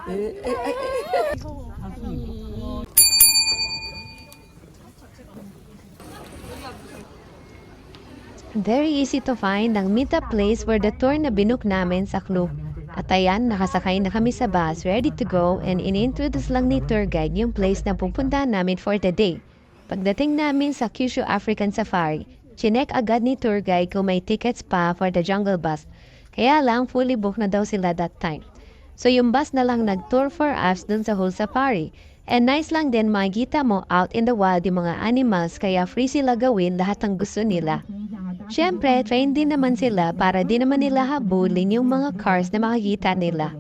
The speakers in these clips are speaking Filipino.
Very easy to find ang meetup place for the tour na binook namin sa Klook. At ayan, nakasakay na kami sa bus, ready to go, and in-introduce lang ni tour guide yung place na pupuntahan namin for the day. Pagdating namin sa Kyushu African Safari, chinek agad ni tour guide kung may tickets pa for the jungle bus. Kaya lang, fully booked na daw sila that time. So yung bus na lang nag-tour for us dun sa whole safari. And nice lang din makikita mo out in the wild yung mga animals kaya free sila gawin lahat ng gusto nila. Siyempre, train din naman sila para di naman nila habulin yung mga cars na makikita nila.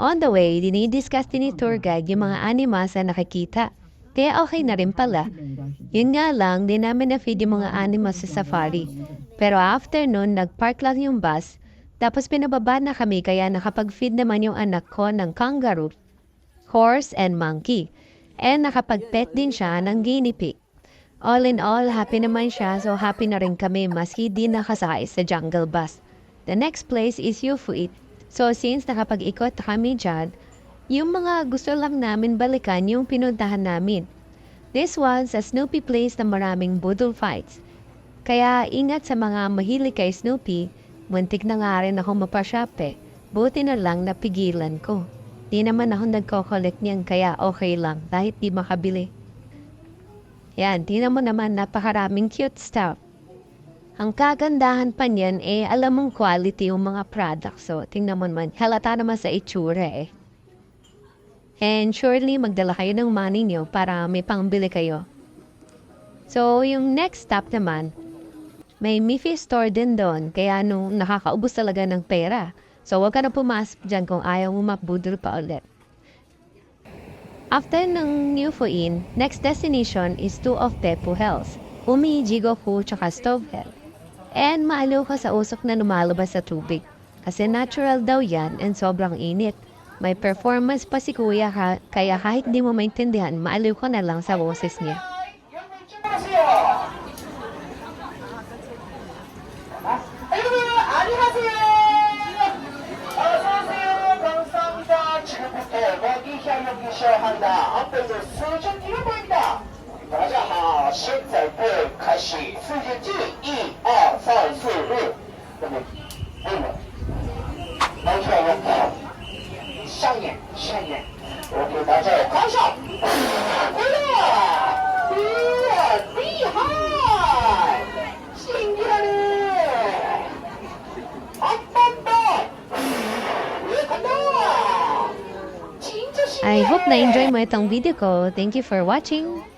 On the way, dinidiscuss din ni tour guide yung mga animals na nakikita. Kaya okay na rin pala. Yun nga lang, di namin na-feed yung mga animals sa safari. Pero after nun, nag-park lang yung bus. Tapos pinababa na kami kaya nakapag-feed naman yung anak ko ng kangaroo, horse, and monkey. And nakapag-pet din siya ng guinea pig. All in all, happy naman siya, so happy na rin kami maski di nakasakay sa jungle bus. The next place is Yufuit. So since nakapag-ikot kami dyan, yung mga gusto lang namin balikan yung pinuntahan namin. This was a Snoopy place na maraming budol fights. Kaya ingat sa mga mahilig kay Snoopy, muntik na nga rin ako mapasyape. Buti na lang napigilan ko. Di naman ako nagko-collect niyan kaya okay lang kahit di makabili. Yan, tingnan mo naman napakaraming cute stuff. Ang kagandahan pa niyan alam mong quality yung mga products. So, tingnan mo naman, halata naman sa itsura And surely, magdala kayo ng money nyo para may pangbili kayo. So, yung next stop naman, may Miffy store din doon. Kaya nakakaubos talaga ng pera. So, huwag ka na pumasok dyan kung ayaw mo mapudol pa ulit. After ng Yufuin, next destination is two of Beppu Hills, Umi, Jigoku, tsaka Stove Hill. And maaliw ka sa usok na lumalabas sa tubig. Kasi natural daw yan and sobrang init. May performance pa si kuya kaya kahit di mo maintindihan, maaliw ka na lang sa boses niya. I hope na-enjoy mo itong video ko. Thank you for watching!